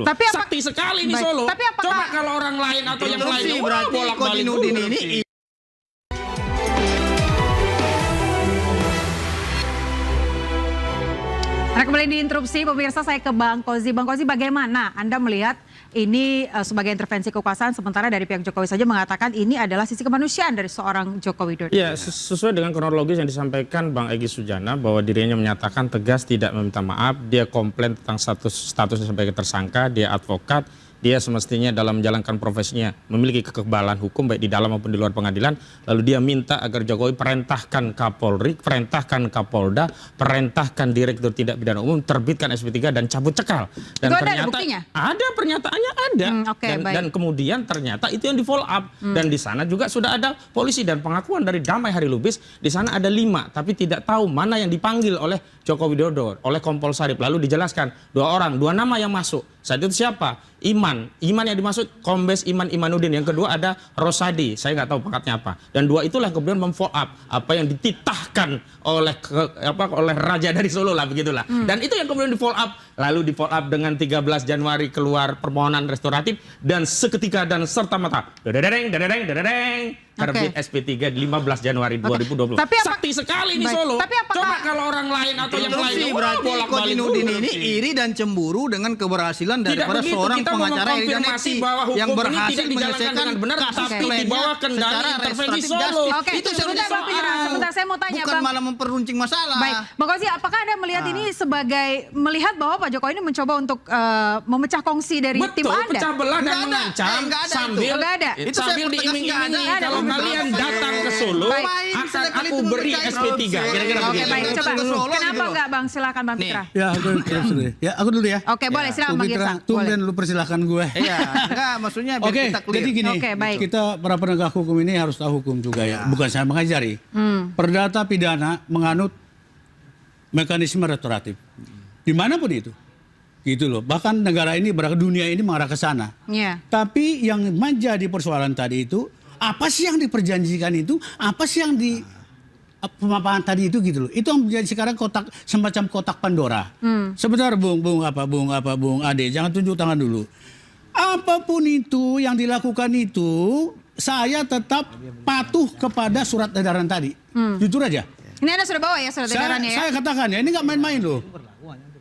Tapi sakti sekali di Solo. Tapi apakah, coba kalau orang lain atau yang lain berarti Kozinudin ini kembali diinterupsi, pemirsa, saya ke Bang Kozi. Bang Kozi, bagaimana Anda melihat ini sebagai intervensi kekuasaan, sementara dari pihak Jokowi saja mengatakan ini adalah sisi kemanusiaan dari seorang Joko Widodo? Ya, sesuai dengan kronologis yang disampaikan Bang Egy Sujana bahwa dirinya menyatakan tegas tidak meminta maaf, dia komplain tentang statusnya sebagai tersangka, dia advokat, dia semestinya dalam menjalankan profesinya memiliki kekebalan hukum baik di dalam maupun di luar pengadilan. Lalu dia minta agar Jokowi perintahkan Kapolri, perintahkan Kapolda, perintahkan Direktur Tindak Pidana Umum terbitkan SP3 dan cabut cekal. Dan itu ternyata ada buktinya? Ada, pernyataannya ada. Dan kemudian ternyata itu yang di follow up. Dan di sana juga sudah ada polisi dan pengakuan dari Damai Hari Lubis. Di sana ada 5, tapi tidak tahu mana yang dipanggil oleh Joko Widodo, oleh Kompol Sarip. Lalu dijelaskan 2 orang, 2 nama yang masuk. Saat itu siapa? Iman yang dimaksud Kombes Iman Imanuddin. Yang kedua ada Rosadi, saya nggak tahu pangkatnya apa. Dan 2 itulah kemudian memfollow up apa yang dititahkan oleh Raja dari Solo lah, begitulah. Dan itu yang kemudian di follow up. Lalu di follow up dengan 13 Januari keluar permohonan restoratif dan seketika dan serta merta terbit SP3 di 15 Januari 2020. Sakti sekali di Solo. Coba kalau orang lain atau yang lain berarti Kozinudin ini iri dan cemburu dengan keberhasilan daripada seorang pengacara Edi yang berhasil menyelesaikan benar, tapi di bawah kendali intervensi Solo. Itu sebentar, saya mau tanya, bukan malah memperuncing masalah. Baik, Bang Kozi, apakah Anda melihat ini sebagai melihat bahwa Pak Jokowi ini mencoba untuk memecah kongsi dari tim Anda? Betul, pecah belah dan mengancam sambil diiming-imingi kalau kalian datang ke Solo akan aku beri SP3. Kira-kira begitu. Oke, baik, coba. Kenapa enggak, Bang? Silakan Bang Fitra. Ya, aku dulu ya. Oke, boleh, silakan Bang Fitra. Tumben lu persilahkan gue. Iya, enggak, maksudnya biar kita clear. Jadi gini, kita para penegak hukum ini harus tahu hukum juga ya. Bukan saya mengajari. Perdata pidana menganut mekanisme restoratif. Dimanapun itu. Gitu loh. Bahkan negara ini, dunia ini mengarah ke sana. Tapi yang menjadi persoalan tadi itu, apa sih yang diperjanjikan itu? Apa sih yang di pemaparan tadi itu gitu loh. Itu yang menjadi sekarang semacam kotak Pandora. Sebentar Bung Ade, jangan tunjuk tangan dulu. Apapun itu yang dilakukan itu, saya tetap patuh kepada surat edaran tadi. Jujur aja. Ini Anda sudah bawa ya surat edarannya ya? Saya katakan ya, ini nggak main-main loh.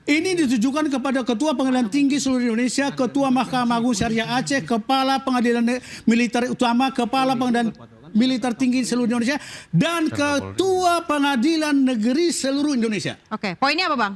Ini ditujukan kepada Ketua Pengadilan Tinggi seluruh Indonesia, Ketua Mahkamah Agung Syariah Aceh, Kepala Pengadilan Militer Utama, Kepala Pengadilan Militer Tinggi seluruh Indonesia, dan Ketua Pengadilan Negeri seluruh Indonesia. Oke, poinnya apa Bang?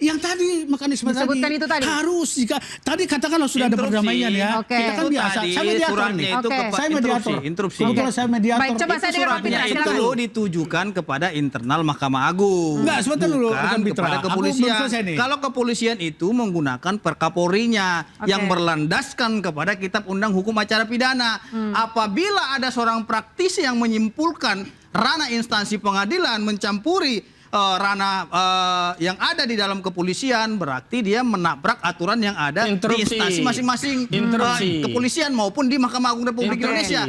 Yang tadi mekanisme disebutkan itu tadi harus jika tadi katakanlah sudah ada perdamaian ya. Kita kan biasa. Saya mediator nih. Saya mediator. Kalau saya mediator. Baik, coba saya dengar Pak Fitra. Itu ditujukan kepada internal Mahkamah Agung. Enggak, sebentar dulu. Bukan kepada kepolisian. Kalau kepolisian itu menggunakan perkapolrinya yang berlandaskan kepada Kitab Undang Hukum Acara Pidana. Apabila ada seorang praktisi yang menyimpulkan ranah instansi pengadilan mencampuri ranah yang ada di dalam kepolisian, berarti dia menabrak aturan yang ada di instansi masing-masing kepolisian maupun di Mahkamah Agung Republik Indonesia.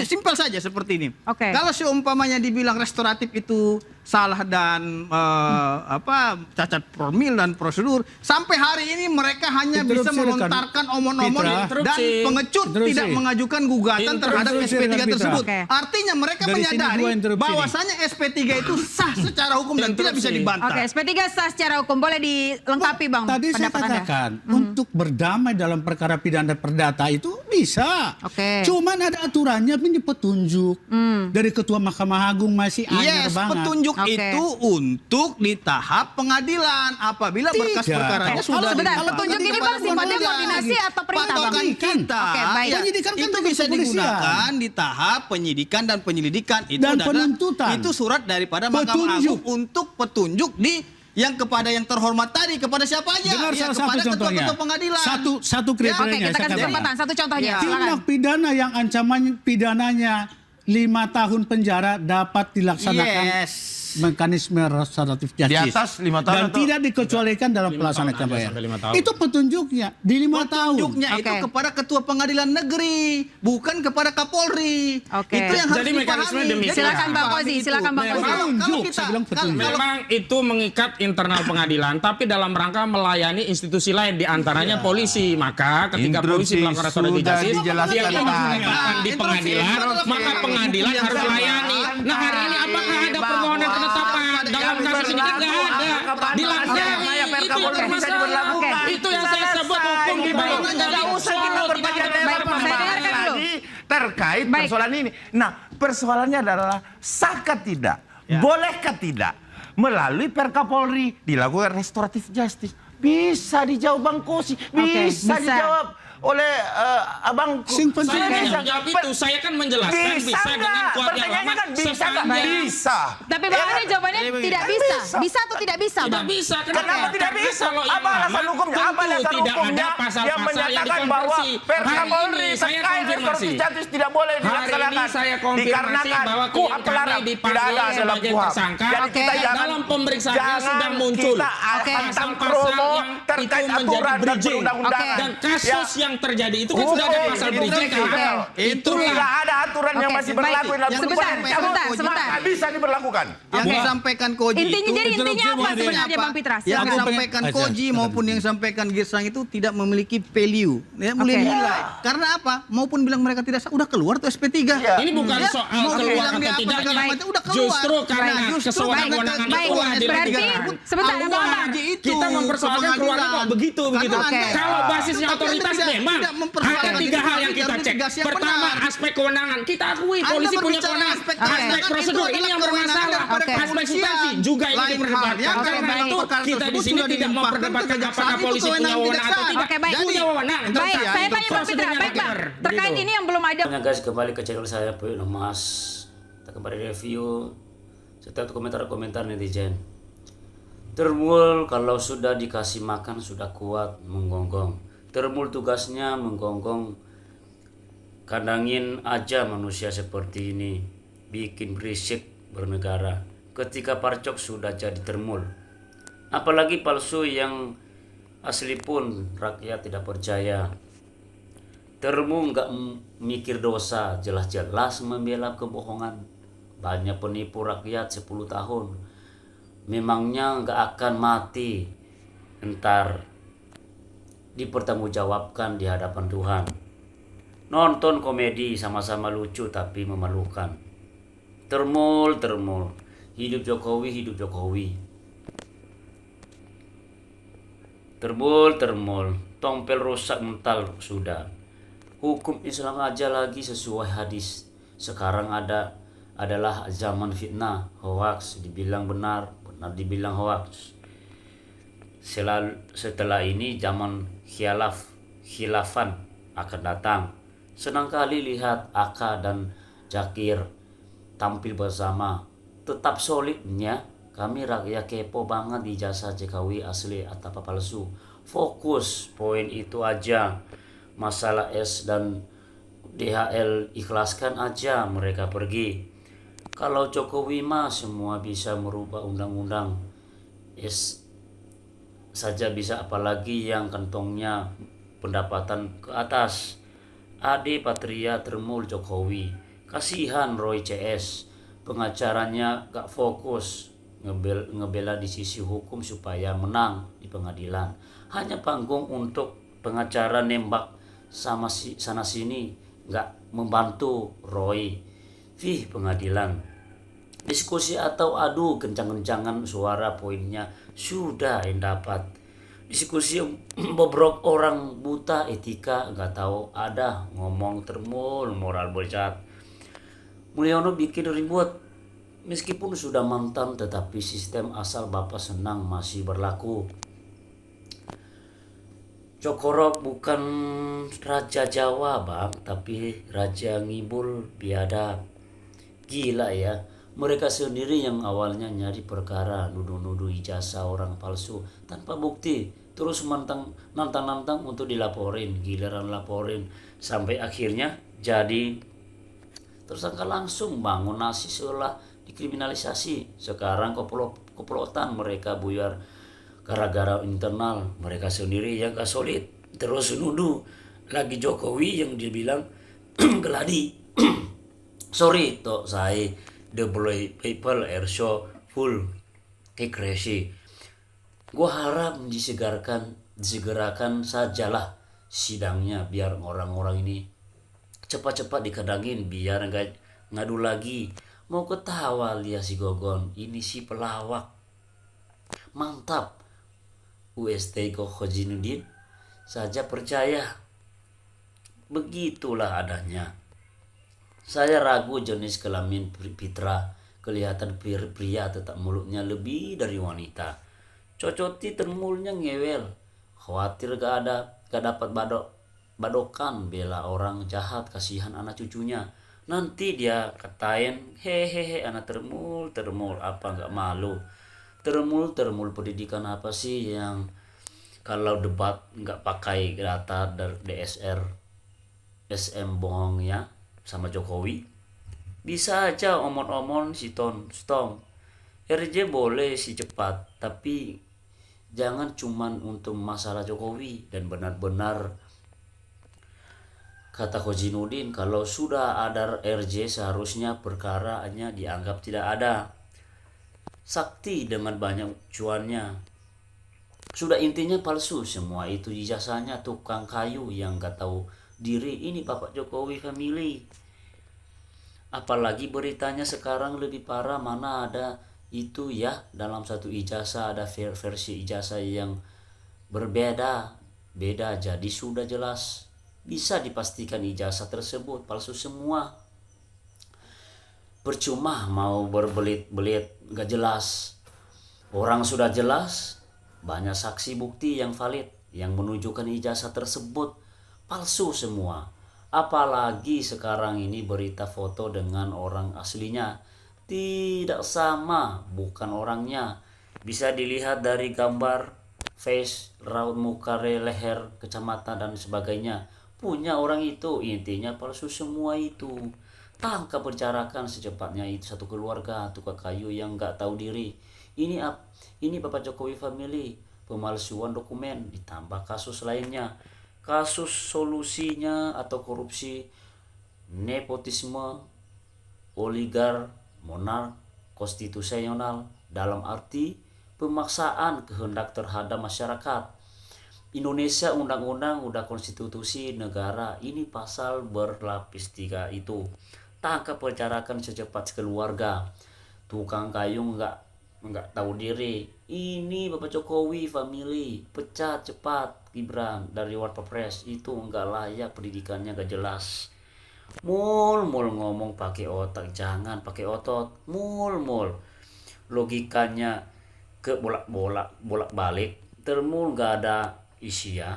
Simpel saja seperti ini. Kalau seumpamanya dibilang restoratif itu salah dan cacat formil dan prosedur, sampai hari ini mereka hanya bisa melontarkan omong-omong dan pengecut tidak mengajukan gugatan terhadap SP3 tersebut. Artinya mereka menyadari bahwasanya SP3 itu sah secara hukum dan tidak bisa dibantah. SP3 sah secara hukum. Boleh dilengkapi Bang. Tadi saya katakan untuk berdamai dalam perkara pidana perdata itu bisa. Cuman ada aturannya, ini petunjuk dari Ketua Mahkamah Agung masih anyar banget. Petunjuk itu untuk di tahap pengadilan apabila berkas perkaranya sudah. Petunjuk ini Bang sifatnya koordinasi atau perintah Bang? Penyidikan itu bisa digunakan di tahap penyidikan dan penyelidikan itu dan penuntutan. Itu surat daripada Mahkamah Agung untuk petunjuk yang kepada yang terhormat tadi, kepada siapa aja? Dengar salah satu contohnya. Ketua pengadilan. Satu kriterianya. Kita kasih kesempatan. Satu contohnya. Tindak pidana yang ancaman pidananya 5 tahun penjara dapat dilaksanakan mekanisme restoratif justice. Di atas 5 tahun dan atau tidak dikecualikan dalam pelaksanaan bayar. Itu petunjuknya di 5 tahun. Petunjuknya itu kepada ketua pengadilan negeri, bukan kepada Kapolri. Itu yang harus jadi mekanisme dipahami. demikian. Silakan Bang Kozi, silakan Bang Kozi. Memang itu mengikat internal pengadilan, tapi dalam rangka melayani institusi lain, di antaranya polisi. Maka ketika polisi melakukan restoratif justice, dia menggunakan di pengadilan, maka pengadilan harus melayani. Nah, hari ini apakah ada permohonan penetapan dalam kasus ini? Nggak ada. Dilanggar. Itu yang bermasalah. Itu yang saya sebut hukum di bawah kendali Solo. terkait persoalan ini. Nah, persoalannya adalah sahkah tidak, bolehkah tidak melalui Perkapolri dilakukan restoratif justice? Bisa dijawab Bang Kosi, bisa dijawab oleh Abang. Saya tidak menjawab itu, saya kan menjelaskan bisa dengan kuat yang lama kan bisa nggak? Bisa. Tapi Bang Ani jawabannya tidak bisa. Bisa atau tidak bisa, Bang? Tidak bisa. Kenapa tidak bisa? Kalau Apa alasan hukumnya? Apa alasan hukumnya yang menyatakan bahwa Perkapolri terkait restoratif justice tidak boleh dilaksanakan? Hari ini saya konfirmasi bahwa klien kami dipanggil sebagai tersangka. Dalam pemeriksaannya sudah muncul pasal-pasal yang itu menjadi bridging. Dan kasus yang terjadi itu kan sudah ada pasal bridging. Itulah ada aturan yang masih berlaku dalam sebentar. bisa diberlakukan. Yang disampaikan Koji intinya apa sebenarnya Bang Pitra? Yang disampaikan Koji maupun yang disampaikan Girsang itu tidak memiliki value, mulai nilai. Karena apa? Maupun bilang mereka tidak sah, udah keluar tuh SP3. Ini bukan soal keluar atau tidaknya. Justru karena kesewenang-wenangan itulah dilakukan. Sebentar, kita mempersoalkan keluarnya kok begitu. Kalau basisnya otoritas memang ada 3 hal yang kita cek. Pertama, aspek kewenangan. Kita akui polisi punya kewenangan. Aspek prosedur ini yang bermasalah. Aspek substansi juga ini diperdebatkan. Karena itu kita di sini tidak memperdebatkan apakah polisi punya wewenang atau tidak. Punya wewenang. Baik, saya tanya Bang Pitra. Baik, Bang. Terkait ini yang belum ada. Guys, kembali ke channel saya Puyo Mas. Kita kembali review setiap komentar-komentar netizen. Termul kalau sudah dikasih makan sudah kuat menggonggong. Termul tugasnya menggonggong, kandangin aja manusia seperti ini, bikin berisik bernegara. Ketika Parcok sudah jadi termul, apalagi palsu yang asli pun rakyat tidak percaya. Termul nggak mikir dosa, jelas-jelas membela kebohongan. Banyak penipu rakyat 10 tahun, memangnya nggak akan mati, entar dipertanggungjawabkan di hadapan Tuhan. Nonton komedi sama-sama lucu tapi memalukan. Termul, hidup Jokowi, hidup Jokowi. Termul, tompel rusak mental sudah. Hukum Islam aja lagi sesuai hadis. Sekarang adalah zaman fitnah, hoax, dibilang benar dibilang hoax. Setelah ini zaman khilafan akan datang. Senang kali lihat Aka dan Zakir tampil bersama. Tetap solidnya, kami rakyat kepo banget di jasa JKW asli atau palsu. Fokus poin itu aja. Masalah S dan DHL ikhlaskan aja mereka pergi. Kalau Jokowi mah semua bisa merubah undang-undang. Saja bisa, apalagi yang kantongnya pendapatan ke atas. Ade Patria termul Jokowi. Kasihan Roy CS, pengacaranya gak fokus ngebela di sisi hukum supaya menang di pengadilan. Hanya panggung untuk pengacara nembak sama sana sini, gak membantu Roy. Pengadilan diskusi atau adu kencang-kencangan suara poinnya sudah yang dapat. Diskusi bobrok orang buta etika nggak tahu ada ngomong termul moral bocah. Mulyono bikin ribut meskipun sudah mantan, tetapi sistem asal bapak senang masih berlaku. Cokoro bukan raja Jawa bang, tapi raja ngibul biadab. Gila ya, mereka sendiri yang awalnya nyari perkara, nuduh-nuduh ijazah orang palsu tanpa bukti, terus nantang-nantang untuk dilaporin, giliran laporin, sampai akhirnya jadi tersangka langsung bangun nasi seolah dikriminalisasi. Sekarang komplotan mereka buyar gara-gara internal mereka sendiri yang gak solid. Terus nuduh lagi Jokowi yang dia bilang geladi. Sorry toh saya the people air show full kayak crazy. Gua harap disegerakan sajalah sidangnya biar orang-orang ini cepat-cepat dikedangin biar enggak ngadu lagi. Mau ketawa lihat si Gogon ini si pelawak mantap. UST Khojinuddin saja percaya. Begitulah adanya. Saya ragu jenis kelamin Fitra kelihatan pria tetap mulutnya lebih dari wanita. Cocoti termulnya ngewel. Khawatir gak dapat badokan bela orang jahat kasihan anak cucunya. Nanti dia katain hehehe anak termul apa nggak malu. Termul pendidikan apa sih yang kalau debat nggak pakai data dari DSR SM bohongnya sama Jokowi. Bisa aja omon-omon si Stong. RJ boleh si cepat, tapi jangan cuman untuk masalah Jokowi. Dan benar-benar kata Khojinuddin, kalau sudah ada RJ seharusnya perkaranya dianggap tidak ada. Sakti dengan banyak cuannya. Sudah intinya palsu semua itu ijazahnya tukang kayu yang gak tahu diri. Ini Bapak Jokowi family. Apalagi beritanya sekarang lebih parah, mana ada itu ya dalam satu ijazah ada versi ijazah yang berbeda. Jadi sudah jelas bisa dipastikan ijazah tersebut palsu semua. Percuma mau berbelit-belit gak jelas. Orang sudah jelas, banyak saksi bukti yang valid yang menunjukkan ijazah tersebut palsu semua. Apalagi sekarang ini berita foto dengan orang aslinya tidak sama, bukan orangnya. Bisa dilihat dari gambar face, raut muka, leher, kacamata dan sebagainya. Punya orang itu, intinya palsu semua itu. Tangkap bicarakan secepatnya itu satu keluarga tukang kayu yang nggak tahu diri. Ini Bapak Jokowi family, pemalsuan dokumen ditambah kasus lainnya. Kasus solusinya atau korupsi, nepotisme, oligar, monark, konstitusional dalam arti pemaksaan kehendak terhadap masyarakat. Indonesia undang-undang udah konstitusi negara, ini pasal berlapis 3 itu. Tangkap bicarakan secepat keluarga. Tukang kayu nggak tahu diri. Ini Bapak Jokowi family, pecat cepat Gibran dari Wapres. Itu nggak layak, pendidikannya nggak jelas. Mul ngomong pakai otak, jangan pakai otot. Mul logikanya ke bolak-balik. Termul nggak ada isi ya.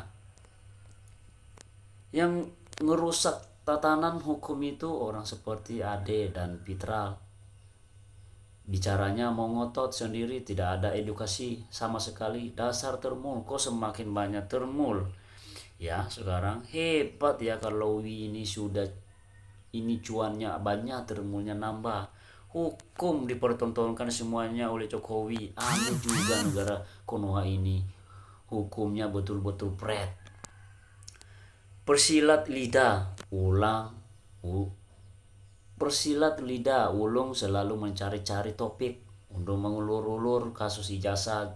Yang ngerusak tatanan hukum itu orang seperti Ade dan Fitra. Bicaranya mau ngotot sendiri, tidak ada edukasi sama sekali. Dasar termul, kok semakin banyak termul. Ya sekarang hebat ya kalau ini sudah ini cuannya banyak, termulnya nambah. Hukum dipertontonkan semuanya oleh Jokowi. Aneh juga negara Konoha ini. Hukumnya betul-betul pret. Persilat lidah, ulung selalu mencari-cari topik untuk mengulur-ulur kasus ijazah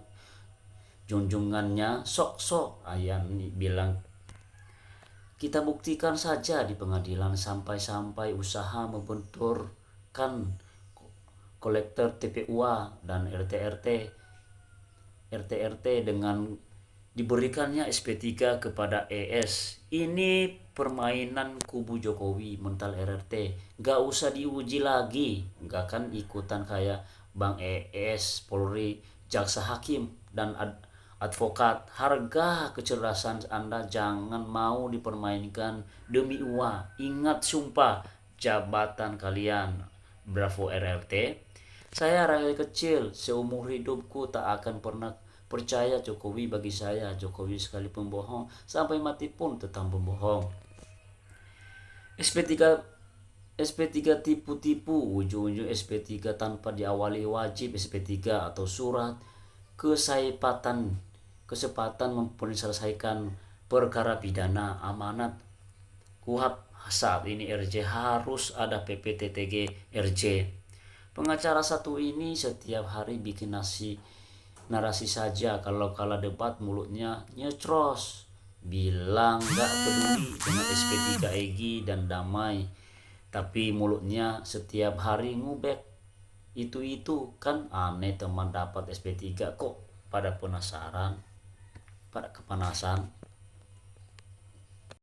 junjungannya. Sok-sok ayam bilang kita buktikan saja di pengadilan sampai usaha membenturkan kolektor TPUA dan RT dengan diberikannya SP3 kepada ES. Ini permainan kubu Jokowi mental RRT. Gak usah diuji lagi. Gak kan ikutan kayak Bang ES, Polri, Jaksa Hakim, dan advokat. Harga kecerdasan Anda jangan mau dipermainkan demi uang. Ingat sumpah jabatan kalian. Bravo RRT. Saya rakyat kecil, seumur hidupku tak akan pernah percaya Jokowi. Bagi saya Jokowi sekali pembohong, sampai mati pun tetap pembohong. SP3 tipu-tipu, ujung-ujung SP3 tanpa diawali wajib SP3 atau surat kesepakatan menyelesaikan perkara pidana amanat KUHP saat ini RJ harus ada PPTTG RJ. Pengacara satu ini setiap hari bikin narasi saja, kalau kalah debat mulutnya nyecros, bilang gak peduli dengan SP3 EGI dan damai, tapi mulutnya setiap hari ngubek itu kan aneh. Teman dapat SP3 kok pada penasaran, pada kepanasan.